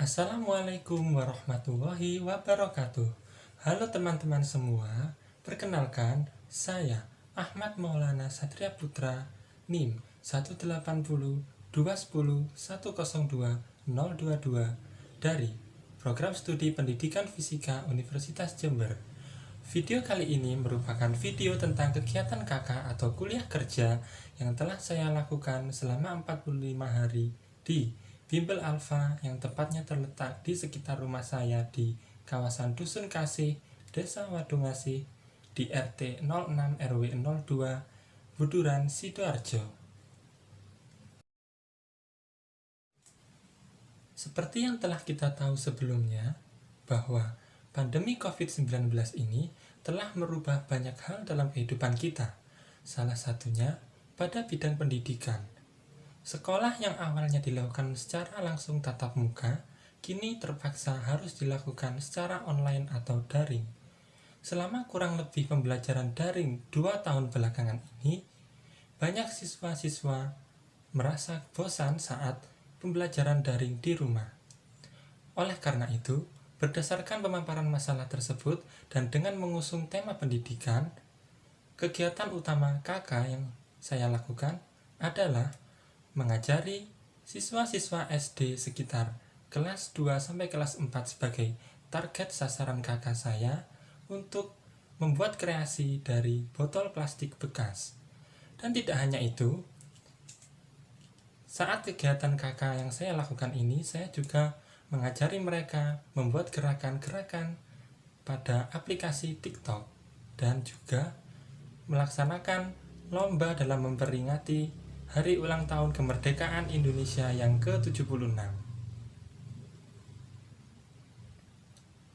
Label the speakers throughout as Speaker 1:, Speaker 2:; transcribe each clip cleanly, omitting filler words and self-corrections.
Speaker 1: Assalamualaikum warahmatullahi wabarakatuh. Halo teman-teman semua, perkenalkan saya Ahmad Maulana Satria Putra, NIM 180210102 dari Program Studi Pendidikan Fisika Universitas Jember. Video kali ini merupakan video tentang kegiatan kakak atau kuliah kerja yang telah saya lakukan selama 45 hari di Bimbel Alfa yang tepatnya terletak di sekitar rumah saya di kawasan Dusun Kasih, Desa Wadungasih, di RT 06 RW 02, Buduran, Sidoarjo. Seperti yang telah kita tahu sebelumnya, bahwa pandemi COVID-19 ini telah merubah banyak hal dalam kehidupan kita. Salah satunya pada bidang pendidikan. Sekolah yang awalnya dilakukan secara langsung tatap muka, kini terpaksa harus dilakukan secara online atau daring. Selama kurang lebih pembelajaran daring 2 tahun belakangan ini, banyak siswa-siswa merasa bosan saat pembelajaran daring di rumah. Oleh karena itu, berdasarkan pemaparan masalah tersebut dan dengan mengusung tema pendidikan, kegiatan utama KK yang saya lakukan adalah mengajari siswa-siswa SD sekitar kelas 2 sampai kelas 4 sebagai target sasaran kakak saya untuk membuat kreasi dari botol plastik bekas. Dan tidak hanya itu, saat kegiatan kakak yang saya lakukan ini, saya juga mengajari mereka membuat gerakan-gerakan pada aplikasi TikTok dan juga melaksanakan lomba dalam memperingati Hari Ulang Tahun Kemerdekaan Indonesia yang ke-76.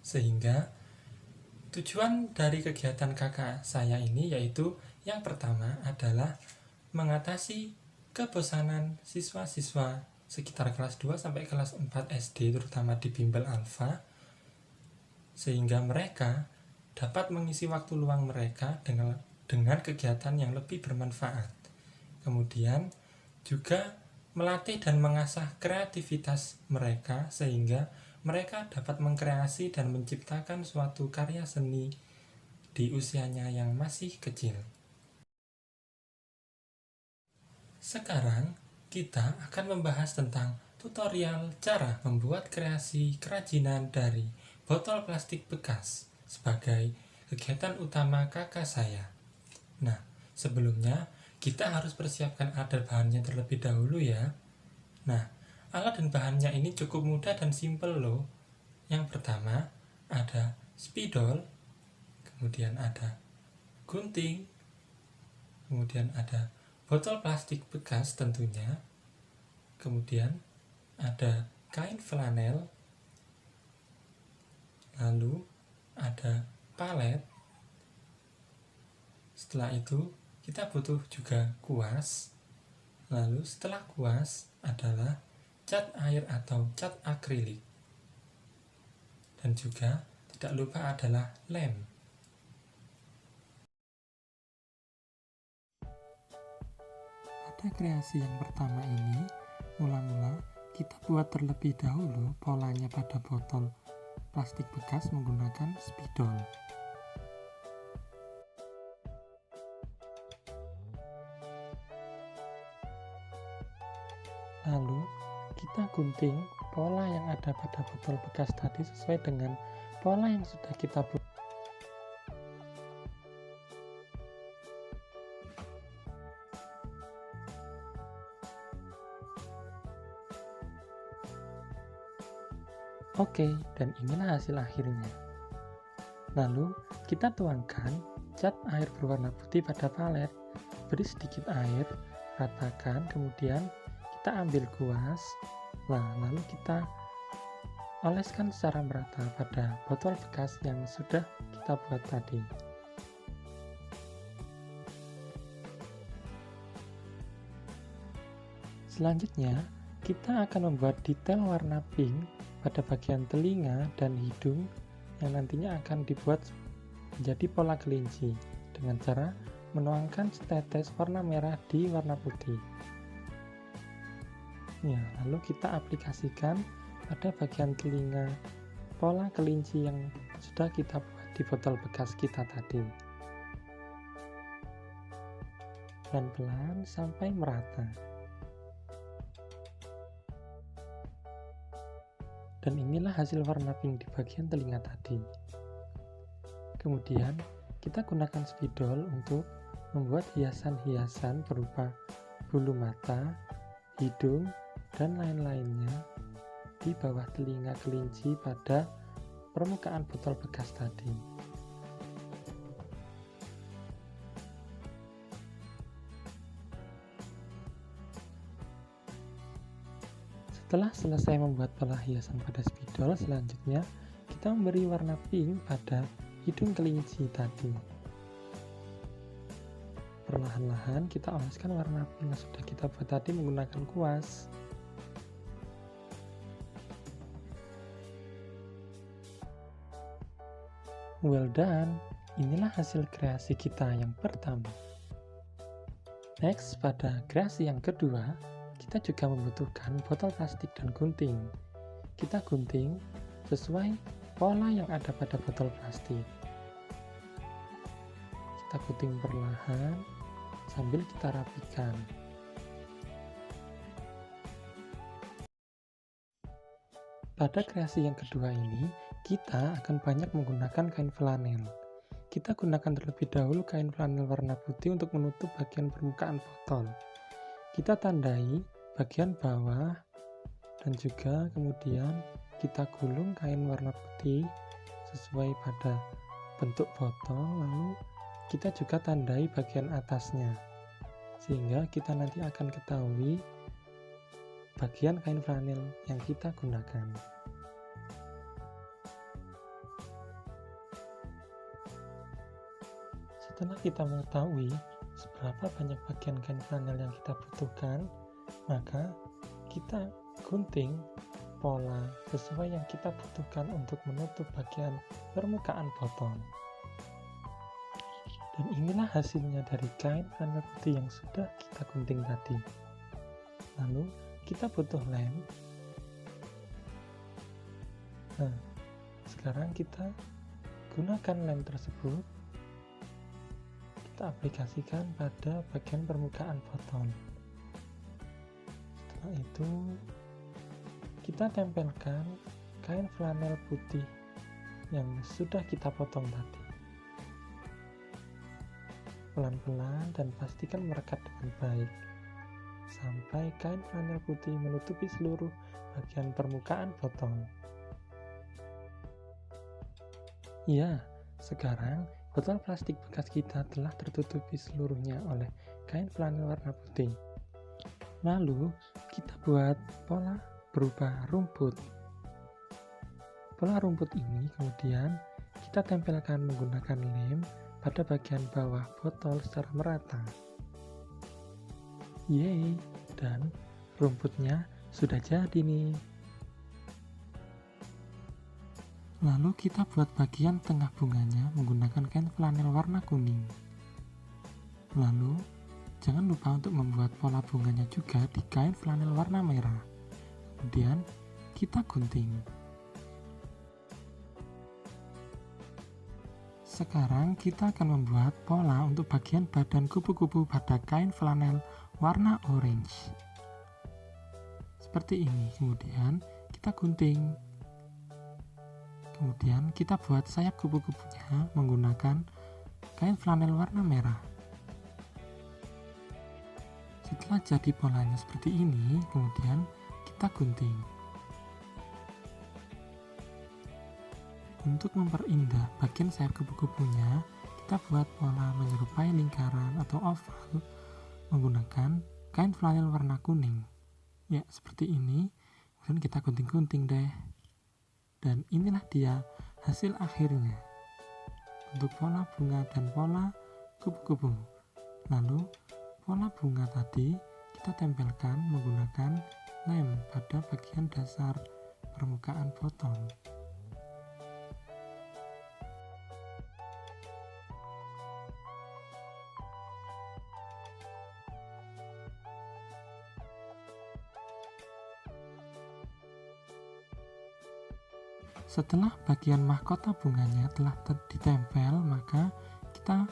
Speaker 1: Sehingga tujuan dari kegiatan kakak saya ini yaitu yang pertama adalah mengatasi kebosanan siswa-siswa sekitar kelas 2 sampai kelas 4 SD terutama di Bimbel Alfa, sehingga mereka dapat mengisi waktu luang mereka dengan kegiatan yang lebih bermanfaat. Kemudian juga melatih dan mengasah kreativitas mereka sehingga mereka dapat mengkreasi dan menciptakan suatu karya seni di usianya yang masih kecil. Sekarang kita akan membahas tentang tutorial cara membuat kreasi kerajinan dari botol plastik bekas sebagai kegiatan utama kakak saya. Nah, sebelumnya kita harus persiapkan alat dan bahannya terlebih dahulu ya. Nah, alat dan bahannya ini cukup mudah dan simpel loh. Yang pertama ada spidol, kemudian ada gunting, kemudian ada botol plastik bekas tentunya, kemudian ada kain flanel, lalu ada palet. Setelah itu kita butuh juga kuas. Lalu setelah kuas adalah cat air atau cat akrilik. Dan juga tidak lupa adalah lem. Pada kreasi yang pertama ini, mula-mula kita buat terlebih dahulu polanya pada botol plastik bekas menggunakan spidol. Lalu kita gunting pola yang ada pada botol bekas tadi sesuai dengan pola yang sudah kita buat. Oke, dan inilah hasil akhirnya. Lalu kita tuangkan cat air berwarna putih pada palet, beri sedikit air, ratakan, kemudian kita ambil kuas. Nah, lalu kita oleskan secara merata pada botol bekas yang sudah kita buat tadi. Selanjutnya, kita akan membuat detail warna pink pada bagian telinga dan hidung yang nantinya akan dibuat menjadi pola kelinci dengan cara menuangkan setetes warna merah di warna putih. Ya, lalu kita aplikasikan pada bagian telinga pola kelinci yang sudah kita buat di botol bekas kita tadi. Pelan-pelan sampai merata. Dan inilah hasil warna pink di bagian telinga tadi. Kemudian kita gunakan spidol untuk membuat hiasan-hiasan berupa bulu mata, hidung, dan lain-lainnya di bawah telinga kelinci pada permukaan botol bekas tadi. Setelah selesai membuat pola hiasan pada spidol, selanjutnya kita memberi warna pink pada hidung kelinci tadi. Perlahan-lahan kita oleskan warna pink yang sudah kita buat tadi menggunakan kuas. Well done, inilah hasil kreasi kita yang pertama. Next, pada kreasi yang kedua, kita juga membutuhkan botol plastik dan gunting. Kita gunting sesuai pola yang ada pada botol plastik. Kita gunting perlahan sambil kita rapikan. Pada kreasi yang kedua ini, kita akan banyak menggunakan kain flanel. Kita gunakan terlebih dahulu kain flanel warna putih untuk menutup bagian permukaan botol. Kita tandai bagian bawah dan juga kemudian kita gulung kain warna putih sesuai pada bentuk botol, lalu kita juga tandai bagian atasnya sehingga kita nanti akan ketahui bagian kain flanel yang kita gunakan. Setelah kita mengetahui seberapa banyak bagian kain flanel yang kita butuhkan, maka kita gunting pola sesuai yang kita butuhkan untuk menutup bagian permukaan botol. Dan inilah hasilnya dari kain flanel putih yang sudah kita gunting tadi. Lalu kita butuh lem. Nah, sekarang kita gunakan lem tersebut, kita aplikasikan pada bagian permukaan botol. Setelah itu kita tempelkan kain flanel putih yang sudah kita potong tadi. Pelan-pelan dan pastikan merekat dengan baik sampai kain flanel putih menutupi seluruh bagian permukaan botol. Ya, sekarang botol plastik bekas kita telah tertutupi seluruhnya oleh kain flanel warna putih. Lalu kita buat pola berupa rumput. Pola rumput ini kemudian kita tempelkan menggunakan lem pada bagian bawah botol secara merata. Yeay, dan rumputnya sudah jadi nih. Lalu kita buat bagian tengah bunganya menggunakan kain flanel warna kuning. Lalu, jangan lupa untuk membuat pola bunganya juga di kain flanel warna merah. Kemudian, kita gunting. Sekarang kita akan membuat pola untuk bagian badan kupu-kupu pada kain flanel warna orange. Seperti ini, kemudian kita gunting. Kemudian kita buat sayap kupu-kupunya menggunakan kain flanel warna merah. Setelah jadi polanya seperti ini, kemudian kita gunting. Untuk memperindah bagian sayap kupu-kupunya, kita buat pola menyerupai lingkaran atau oval menggunakan kain flanel warna kuning. Ya, seperti ini. Kemudian kita gunting-gunting deh. Dan inilah dia hasil akhirnya untuk pola bunga dan pola kupu-kupu. Lalu pola bunga tadi kita tempelkan menggunakan lem pada bagian dasar permukaan botol. Setelah bagian mahkota bunganya telah ditempel, maka kita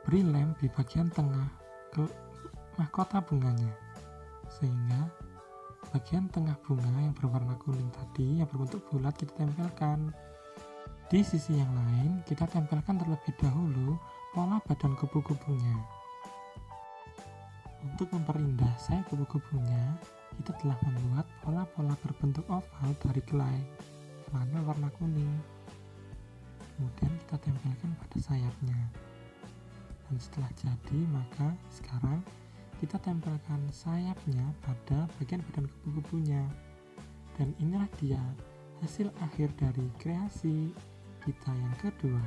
Speaker 1: beri lem di bagian tengah ke mahkota bunganya, sehingga bagian tengah bunga yang berwarna kuning tadi yang berbentuk bulat kita tempelkan. Di sisi yang lain, kita tempelkan terlebih dahulu pola badan kupu-kupunya. Untuk memperindah sayap kupu-kupunya, kita telah membuat pola-pola berbentuk oval dari kelai flanel warna kuning. Kemudian kita tempelkan pada sayapnya. Dan setelah jadi, maka sekarang kita tempelkan sayapnya pada bagian badan kupu-kupunya. Dan inilah dia hasil akhir dari kreasi kita yang kedua.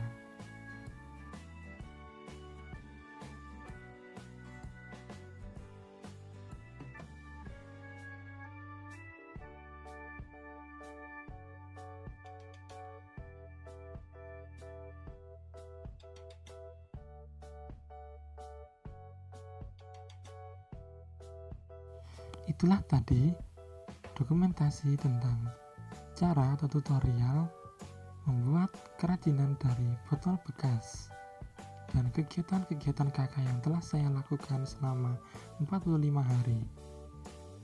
Speaker 1: Itulah tadi dokumentasi tentang cara atau tutorial membuat kerajinan dari botol bekas dan kegiatan-kegiatan kakak yang telah saya lakukan selama 45 hari.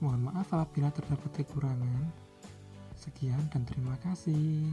Speaker 1: Mohon maaf apabila terdapat kekurangan. Sekian dan terima kasih.